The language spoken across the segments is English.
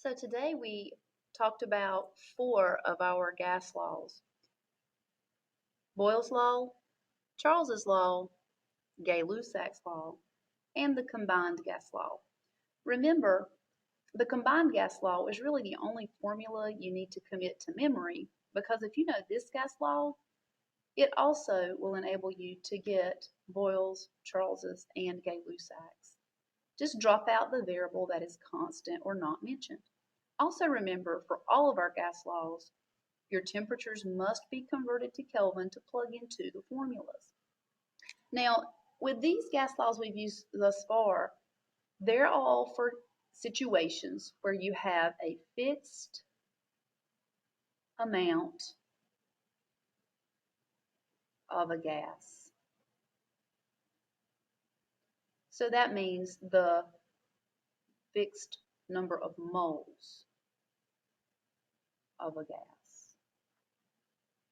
So today we talked about four of our gas laws: Boyle's law, Charles's law, Gay-Lussac's law, and the combined gas law. Remember, the combined gas law is really the only formula you need to commit to memory because if you know this gas law, it also will enable you to get Boyle's, Charles's, and Gay-Lussac's. Just drop out the variable that is constant or not mentioned. Also remember, for all of our gas laws, your temperatures must be converted to Kelvin to plug into the formulas. Now, with these gas laws we've used thus far, they're all for situations where you have a fixed amount of a gas. So that means the fixed number of moles of a gas.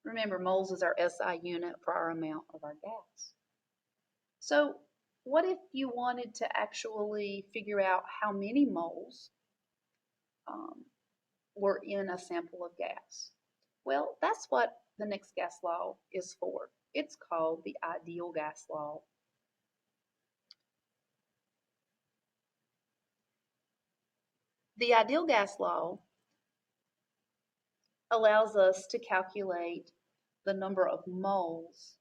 Remember, moles is our SI unit for our amount of our gas. So what if you wanted to actually figure out how many moles were in a sample of gas? Well, that's what the next gas law is for. It's called the ideal gas law. The ideal gas law allows us to calculate the number of moles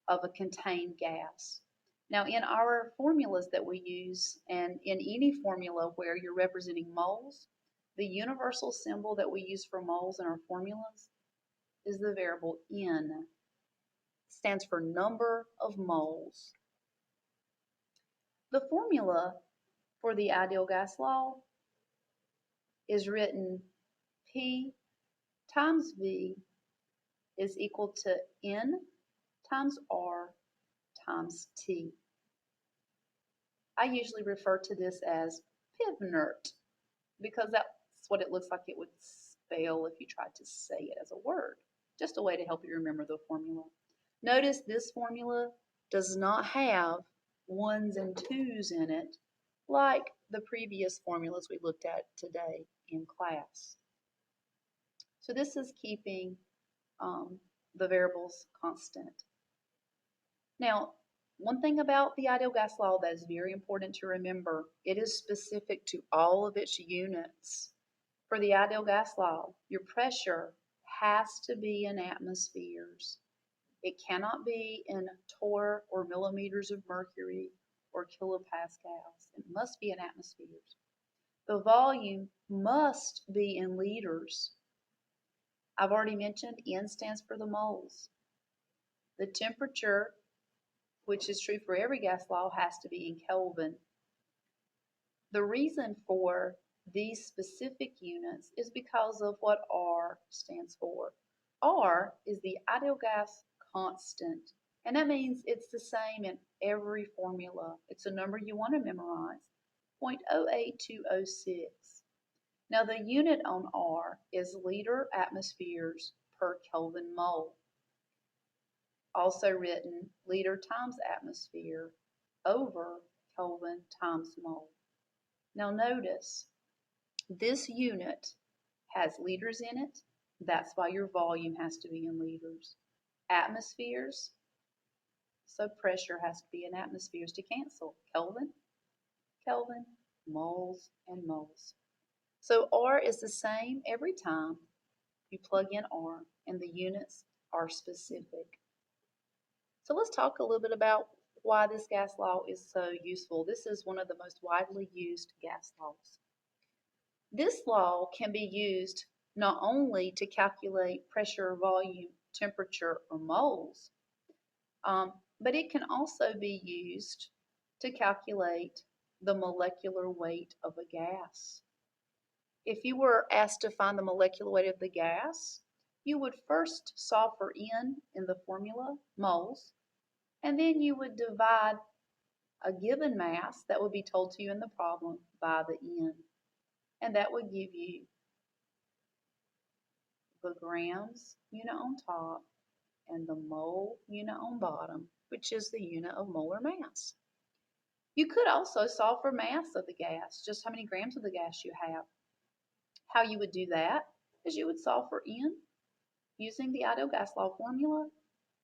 of a contained gas. Now, in our formulas that we use, and in any formula where you're representing moles, the universal symbol that we use for moles in our formulas is the variable N. It stands for number of moles. The formula for the ideal gas law is written P times V is equal to N times R times T. I usually refer to this as Pivnert because that's what it looks like it would spell if you tried to say it as a word. Just a way to help you remember the formula. Notice this formula does not have ones and twos in it like the previous formulas we looked at today in class. So this is keeping the variables constant. Now, one thing about the ideal gas law that is very important to remember, it is specific to all of its units. For the ideal gas law, your pressure has to be in atmospheres. It cannot be in torr or millimeters of mercury or kilopascals. It must be in atmospheres. The volume must be in liters. I've already mentioned N stands for the moles. The temperature, which is true for every gas law, has to be in Kelvin. The reason for these specific units is because of what R stands for. R is the ideal gas constant, and that means it's the same in every formula. It's a number you want to memorize, 0.08206. Now the unit on R is liter atmospheres per Kelvin mole. Also written liter times atmosphere over Kelvin times mole. Now notice, this unit has liters in it. That's why your volume has to be in liters. Atmospheres, so pressure has to be in atmospheres to cancel. Kelvin, Kelvin, moles, and moles. So R is the same every time you plug in R, and the units are specific. So let's talk a little bit about why this gas law is so useful. This is one of the most widely used gas laws. This law can be used not only to calculate pressure, volume, temperature, or moles, but it can also be used to calculate the molecular weight of a gas. If you were asked to find the molecular weight of the gas, you would first solve for N in the formula, moles, and then you would divide a given mass that would be told to you in the problem by the N. And that would give you the grams unit on top and the mole unit on bottom, which is the unit of molar mass. You could also solve for mass of the gas, just how many grams of the gas you have. How you would do that is you would solve for N using the ideal gas law formula,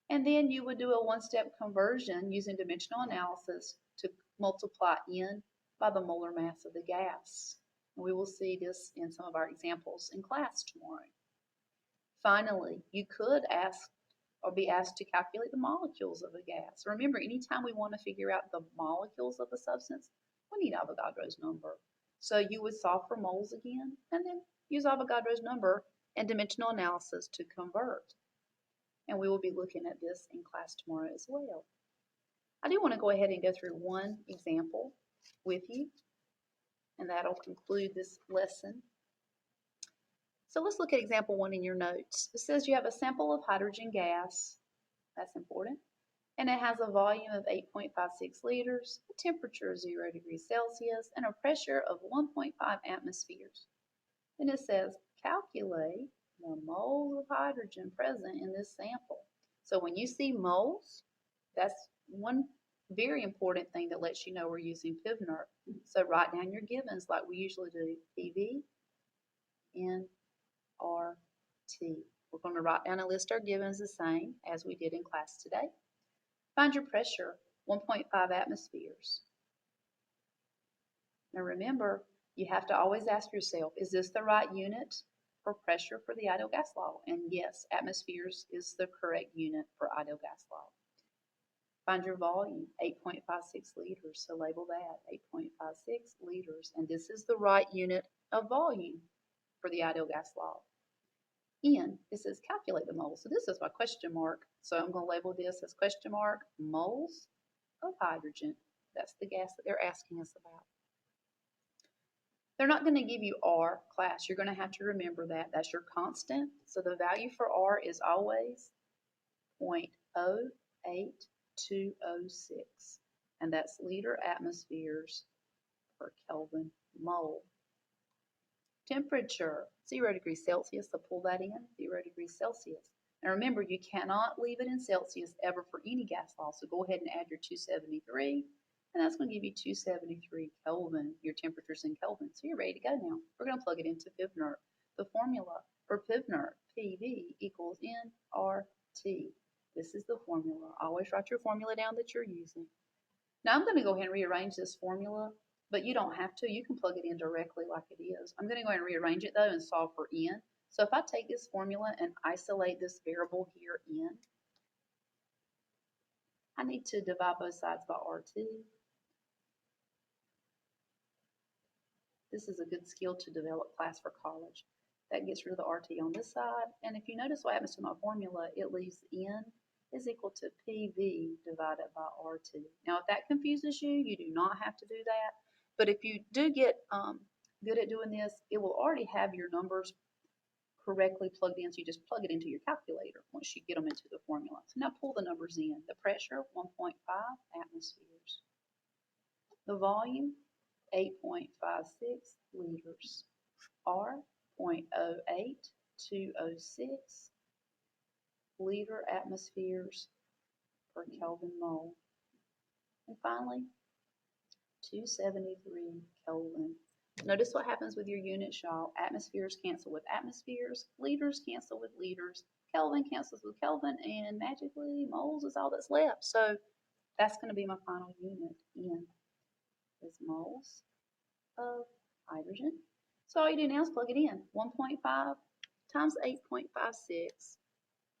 and then you would do a one-step conversion using dimensional analysis to multiply N by the molar mass of the gas. And we will see this in some of our examples in class tomorrow. Finally, you could ask or be asked to calculate the molecules of a gas. Remember, anytime we want to figure out the molecules of a substance, we need Avogadro's number. So you would solve for moles again, and then use Avogadro's number and dimensional analysis to convert. And we will be looking at this in class tomorrow as well. I do want to go ahead and go through one example with you, and that'll conclude this lesson. So let's look at example 1 in your notes. It says you have a sample of hydrogen gas, that's important, and it has a volume of 8.56 liters, a temperature of 0 degrees Celsius, and a pressure of 1.5 atmospheres. Then it says calculate the moles of hydrogen present in this sample. So when you see moles, that's one very important thing that lets you know we're using PIVNERT. So write down your givens like we usually do, PV, N, R, T. We're going to write down and list our givens the same as we did in class today. Find your pressure, 1.5 atmospheres. Now remember, you have to always ask yourself, is this the right unit for pressure for the ideal gas law? And yes, atmospheres is the correct unit for ideal gas law. Find your volume, 8.56 liters, so label that, 8.56 liters. And this is the right unit of volume for the ideal gas law. N, it says calculate the moles. So this is my question mark. So I'm going to label this as question mark, moles of hydrogen. That's the gas that they're asking us about. They're not going to give you R, class. You're going to have to remember that. That's your constant. So the value for R is always 0.08206. And that's liter atmospheres per Kelvin mole. Temperature, 0 degrees Celsius, so pull that in, 0 degrees Celsius. And remember, you cannot leave it in Celsius ever for any gas law, so go ahead and add your 273, and that's going to give you 273 Kelvin, your temperature's in Kelvin. So you're ready to go now. We're going to plug it into PIVNERT. The formula for PIVNERT, PV equals nRT. This is the formula. Always write your formula down that you're using. Now I'm going to go ahead and rearrange this formula, but you don't have to. You can plug it in directly like it is. I'm going to go ahead and rearrange it though and solve for N. So if I take this formula and isolate this variable here, N, I need to divide both sides by RT. This is a good skill to develop class for college. That gets rid of the RT on this side. And if you notice what happens to my formula, it leaves N is equal to PV divided by RT. Now, if that confuses you, you do not have to do that. But if you do get good at doing this, it will already have your numbers correctly plugged in. So you just plug it into your calculator once you get them into the formula. So now pull the numbers in. The pressure, 1.5 atmospheres. The volume, 8.56 liters. R, 0.08206 liter atmospheres per Kelvin mole. And finally, 273 Kelvin. Notice what happens with your units, y'all. Atmospheres cancel with atmospheres, liters cancel with liters, Kelvin cancels with Kelvin, and magically moles is all that's left. So that's going to be my final unit. N is moles of hydrogen. So all you do now is plug it in. 1.5 times 8.56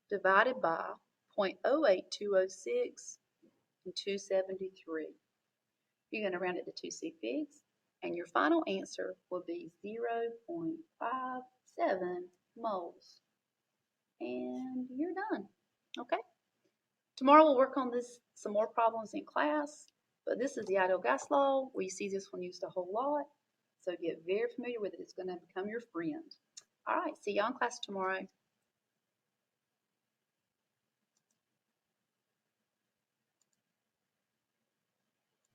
divided by 0.08206 and 273. You're going to round it to 2 sig figs, and your final answer will be 0.57 moles. And you're done. Okay? Tomorrow we'll work on this some more problems in class, but this is the ideal gas law. We see this one used a whole lot, so get very familiar with it. It's going to become your friend. All right, see y'all in class tomorrow.